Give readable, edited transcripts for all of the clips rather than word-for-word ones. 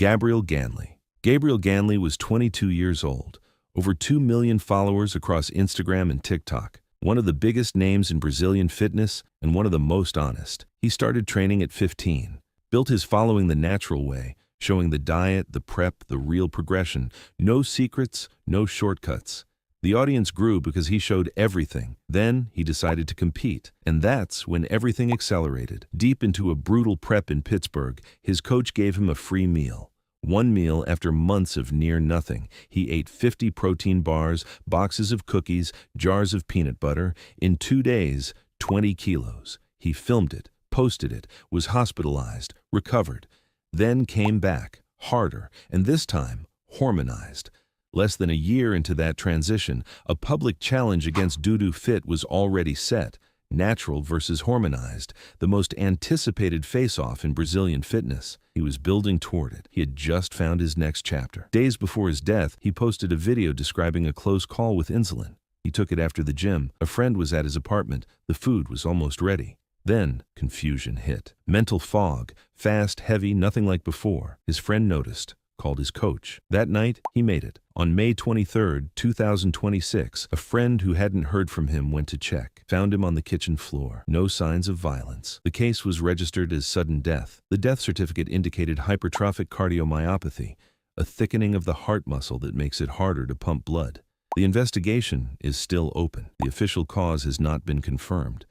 Gabriel Ganley was 22 years old, over 2 million followers across Instagram and TikTok, one of the biggest names in Brazilian fitness and one of the most honest. He started training at 15, built his following the natural way, showing the diet, the prep, the real progression, no secrets, no shortcuts. The audience grew because he showed everything. Then he decided to compete, and that's when everything accelerated. Deep into a brutal prep in Pittsburgh, his coach gave him a free meal. One meal after months of near nothing. He ate 50 protein bars, boxes of cookies, jars of peanut butter. In 2 days, 20 kilos. He filmed it, posted it, was hospitalized, recovered, then came back, harder, and this time, hormonized. Less than a year into that transition, a public challenge against Dudu Fit was already set. Natural versus hormonized, the most anticipated face-off in Brazilian fitness. He was building toward it. He had just found his next chapter. Days before his death, he posted a video describing a close call with insulin. He took it after the gym. A friend was at his apartment. The food was almost ready. Then, confusion hit. Mental fog, fast, heavy, nothing like before. His friend noticed, called his coach. That night, he made it. On May 23, 2026, a friend who hadn't heard from him went to check. Found him on the kitchen floor. No signs of violence. The case was registered as sudden death. The death certificate indicated hypertrophic cardiomyopathy, a thickening of the heart muscle that makes it harder to pump blood. The investigation is still open. The official cause has not been confirmed.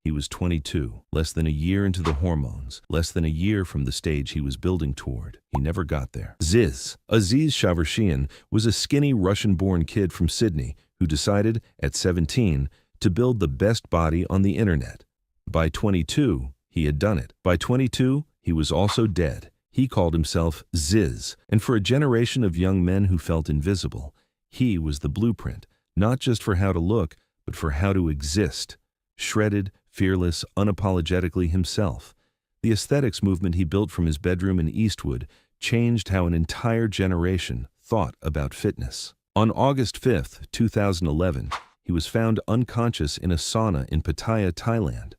He was 22, less than a year into the hormones, less than a year from the stage he was building toward. He never got there. Aziz Shavershian was a skinny Russian-born kid from Sydney who decided, at 17, to build the best body on the internet. By 22, he had done it. By 22, he was also dead. He called himself Ziz, and for a generation of young men who felt invisible, he was the blueprint, not just for how to look, but for how to exist. Shredded, fearless, unapologetically himself. The aesthetics movement he built from his bedroom in Eastwood changed how an entire generation thought about fitness. On August 5, 2011, he was found unconscious in a sauna in Pattaya, Thailand.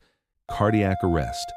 Cardiac arrest.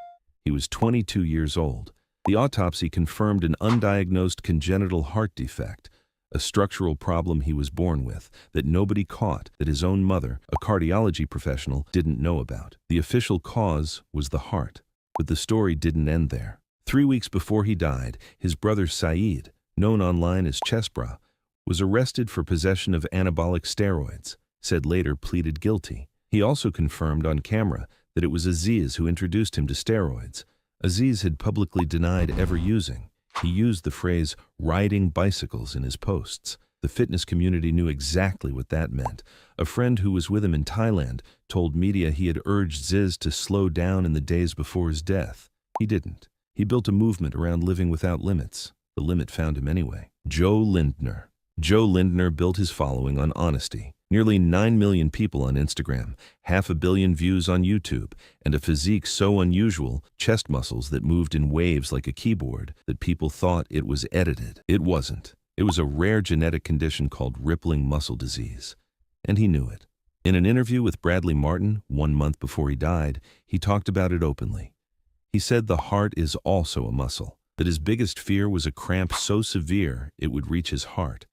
He was 22 years old. The autopsy confirmed an undiagnosed congenital heart defect, a structural problem he was born with that nobody caught, that his own mother, a cardiology professional, didn't know about. The official cause was the heart, but the story didn't end there. 3 weeks before he died, his brother Saeed, known online as Chessbra, was arrested for possession of anabolic steroids, said later pleaded guilty. He also confirmed on camera that it was Aziz who introduced him to steroids. Aziz had publicly denied ever using. He used the phrase riding bicycles in his posts. The fitness community knew exactly what that meant. A friend who was with him in Thailand told media he had urged Ziz to slow down in the days before his death. He didn't. He built a movement around living without limits. The limit found him anyway. Joe Lindner. Joe Lindner built his following on honesty. Nearly 9 million people on Instagram, 500 million views on YouTube, and a physique so unusual, chest muscles that moved in waves like a keyboard, that people thought it was edited. It wasn't. It was a rare genetic condition called rippling muscle disease. And he knew it. In an interview with Bradley Martin, 1 month before he died, he talked about it openly. He said the heart is also a muscle, that his biggest fear was a cramp so severe it would reach his heart.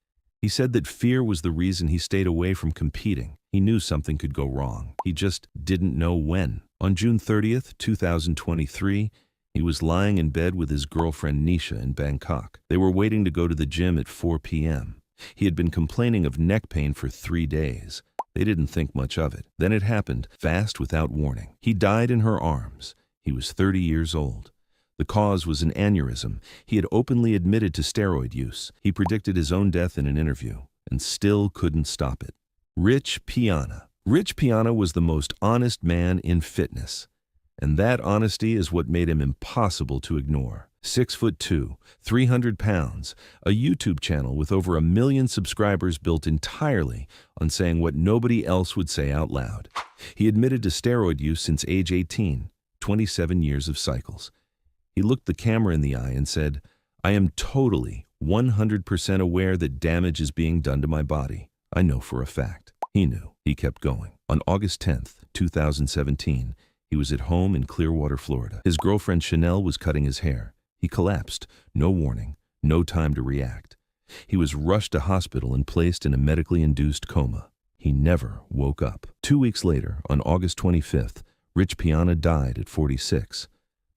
He said that fear was the reason he stayed away from competing. He knew something could go wrong. He just didn't know when. On June 30th, 2023, he was lying in bed with his girlfriend Nisha in Bangkok. They were waiting to go to the gym at 4 p.m. He had been complaining of neck pain for 3 days. They didn't think much of it. Then it happened, fast without warning. He died in her arms. He was 30 years old. The cause was an aneurysm. He had openly admitted to steroid use. He predicted his own death in an interview, and still couldn't stop it. Rich Piana. Rich Piana was the most honest man in fitness, and that honesty is what made him impossible to ignore. 6'2", 300 pounds, a YouTube channel with over 1 million subscribers built entirely on saying what nobody else would say out loud. He admitted to steroid use since age 18, 27 years of cycles. He looked the camera in the eye and said, "I am totally, 100% aware that damage is being done to my body. I know for a fact." He knew. He kept going. On August 10th, 2017, he was at home in Clearwater, Florida. His girlfriend Chanel was cutting his hair. He collapsed. No warning. No time to react. He was rushed to hospital and placed in a medically induced coma. He never woke up. 2 weeks later, on August 25th, Rich Piana died at 46.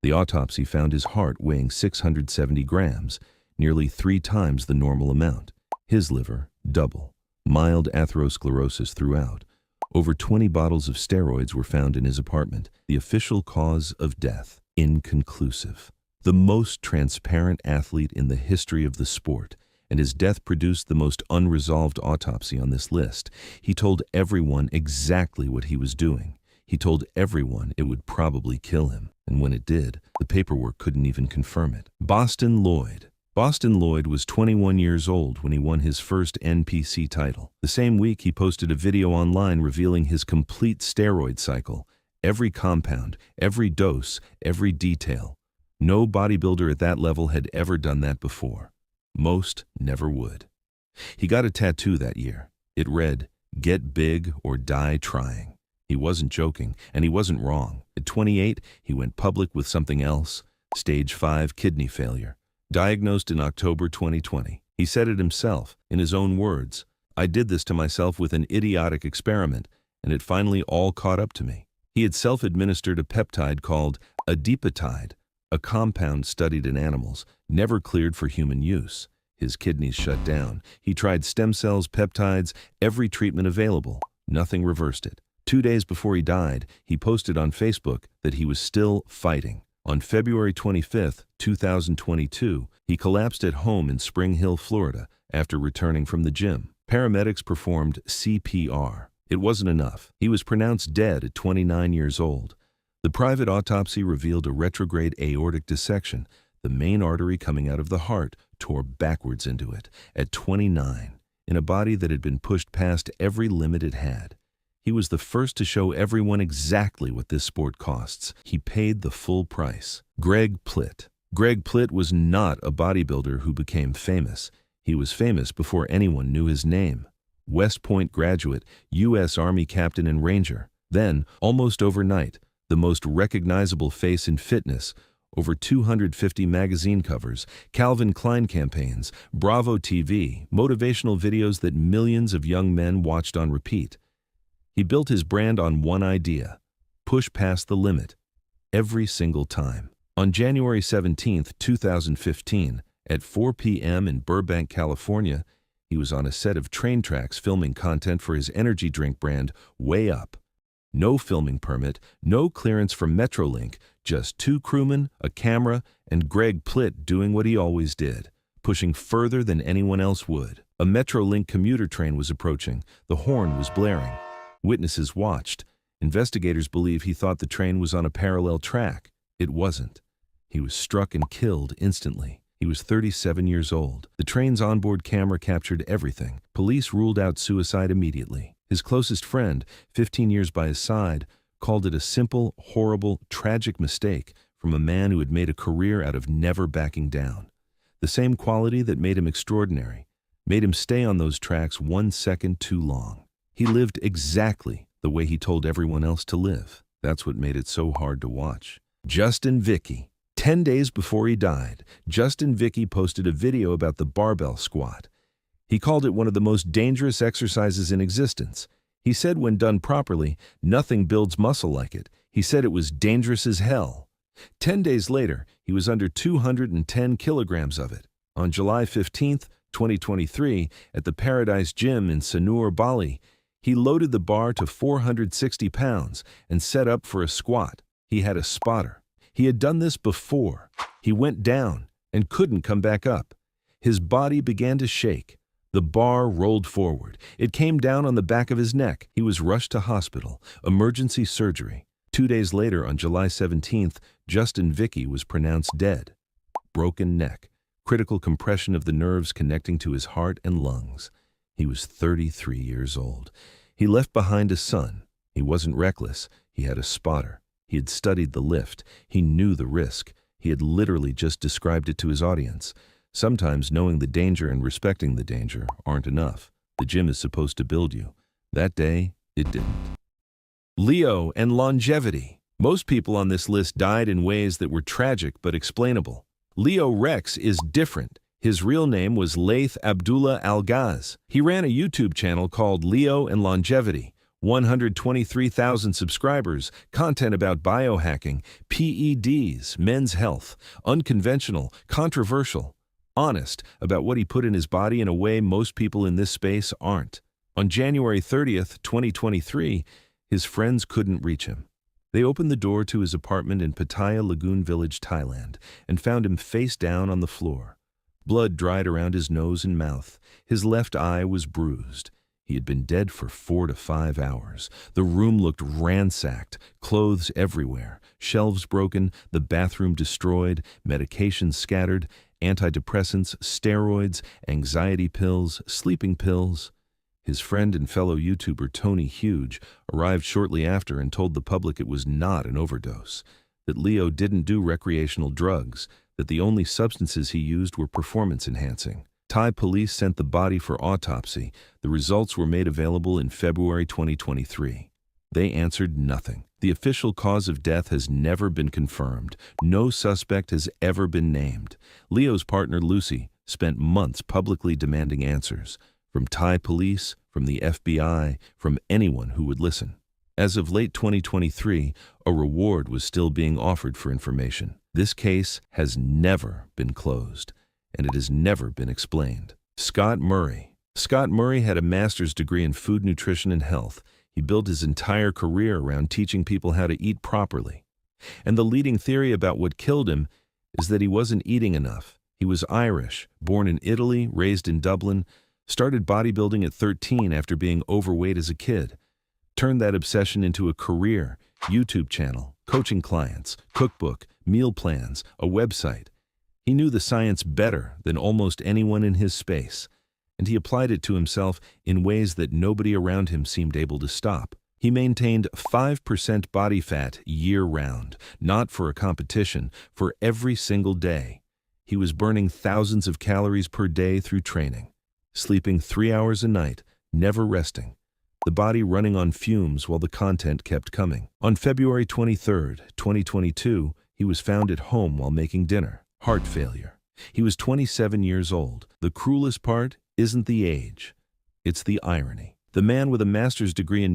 The autopsy found his heart weighing 670 grams, nearly 3 times the normal amount. His liver, double. Mild atherosclerosis throughout. Over 20 bottles of steroids were found in his apartment. The official cause of death, inconclusive. The most transparent athlete in the history of the sport, and his death produced the most unresolved autopsy on this list. He told everyone exactly what he was doing. He told everyone it would probably kill him, and when it did, the paperwork couldn't even confirm it. Boston Lloyd. Boston Lloyd was 21 years old when he won his first NPC title. The same week, he posted a video online revealing his complete steroid cycle. Every compound, every dose, every detail. No bodybuilder at that level had ever done that before. Most never would. He got a tattoo that year. It read, "Get big or die trying." He wasn't joking, and he wasn't wrong. At 28, he went public with something else, stage 5 kidney failure. Diagnosed in October 2020. He said it himself, in his own words, "I did this to myself with an idiotic experiment, and it finally all caught up to me." He had self-administered a peptide called adipotide, a compound studied in animals, never cleared for human use. His kidneys shut down. He tried stem cells, peptides, every treatment available. Nothing reversed it. 2 days before he died, he posted on Facebook that he was still fighting. On February 25, 2022, he collapsed at home in Spring Hill, Florida, after returning from the gym. Paramedics performed CPR. It wasn't enough. He was pronounced dead at 29 years old. The private autopsy revealed a retrograde aortic dissection. The main artery coming out of the heart tore backwards into it at 29, in a body that had been pushed past every limit it had. He was the first to show everyone exactly what this sport costs. He paid the full price. Greg Plitt. Greg Plitt was not a bodybuilder who became famous. He was famous before anyone knew his name. West Point graduate, U.S. Army captain and ranger. Then, almost overnight, the most recognizable face in fitness, over 250 magazine covers, Calvin Klein campaigns, Bravo TV, motivational videos that millions of young men watched on repeat. He built his brand on one idea: push past the limit, every single time. On January 17, 2015, at 4 p.m. in Burbank, California, he was on a set of train tracks filming content for his energy drink brand, Way Up. No filming permit, no clearance from Metrolink, just 2 crewmen, a camera, and Greg Plitt doing what he always did, pushing further than anyone else would. A Metrolink commuter train was approaching. The horn was blaring. Witnesses watched. Investigators believe he thought the train was on a parallel track. It wasn't. He was struck and killed instantly. He was 37 years old. The train's onboard camera captured everything. Police ruled out suicide immediately. His closest friend, 15 years by his side, called it a simple, horrible, tragic mistake from a man who had made a career out of never backing down. The same quality that made him extraordinary, made him stay on those tracks 1 second too long. He lived exactly the way he told everyone else to live. That's what made it so hard to watch. Justin Vicky. 10 days before he died, Justin Vicky posted a video about the barbell squat. He called it one of the most dangerous exercises in existence. He said when done properly, nothing builds muscle like it. He said it was dangerous as hell. 10 days later, he was under 210 kilograms of it. On July 15, 2023, at the Paradise Gym in Sanur, Bali, he loaded the bar to 460 pounds and set up for a squat. He had a spotter. He had done this before. He went down and couldn't come back up. His body began to shake. The bar rolled forward. It came down on the back of his neck. He was rushed to hospital, emergency surgery. 2 days later, on July 17th, Justin Vicky was pronounced dead. Broken neck, critical compression of the nerves connecting to his heart and lungs. He was 33 years old. He left behind a son. He wasn't reckless. He had a spotter. He had studied the lift. He knew the risk. He had literally just described it to his audience. Sometimes knowing the danger and respecting the danger aren't enough. The gym is supposed to build you. That day, it didn't. Leo and longevity. Most people on this list died in ways that were tragic but explainable. Leo Rex is different. His real name was Laith Abdullah Al-Ghaz. He ran a YouTube channel called Leo and Longevity, 123,000 subscribers, content about biohacking, PEDs, men's health, unconventional, controversial, honest about what he put in his body in a way most people in this space aren't. On January 30th, 2023, his friends couldn't reach him. They opened the door to his apartment in Pattaya Lagoon Village, Thailand, and found him face down on the floor. Blood dried around his nose and mouth. His left eye was bruised. He had been dead for 4 to 5 hours. The room looked ransacked, clothes everywhere, shelves broken, the bathroom destroyed, medications scattered, antidepressants, steroids, anxiety pills, sleeping pills. His friend and fellow YouTuber Tony Huge arrived shortly after and told the public it was not an overdose, that Leo didn't do recreational drugs, that the only substances he used were performance-enhancing. Thai police sent the body for autopsy. The results were made available in February 2023. They answered nothing. The official cause of death has never been confirmed. No suspect has ever been named. Leo's partner, Lucy, spent months publicly demanding answers. From Thai police, from the FBI, from anyone who would listen. As of late 2023, a reward was still being offered for information. This case has never been closed, and it has never been explained. Scott Murray. Scott Murray had a master's degree in food nutrition and health. He built his entire career around teaching people how to eat properly. And the leading theory about what killed him is that he wasn't eating enough. He was Irish, born in Italy, raised in Dublin, started bodybuilding at 13 after being overweight as a kid, turned that obsession into a career, YouTube channel, coaching clients, cookbook, meal plans, a website. He knew the science better than almost anyone in his space, and he applied it to himself in ways that nobody around him seemed able to stop. He maintained 5% body fat year-round, not for a competition, for every single day. He was burning thousands of calories per day through training, sleeping 3 hours a night, never resting, the body running on fumes while the content kept coming. On February 23, 2022, he was found at home while making dinner. Heart failure. He was 27 years old. The cruelest part isn't the age, it's the irony. The man with a master's degree in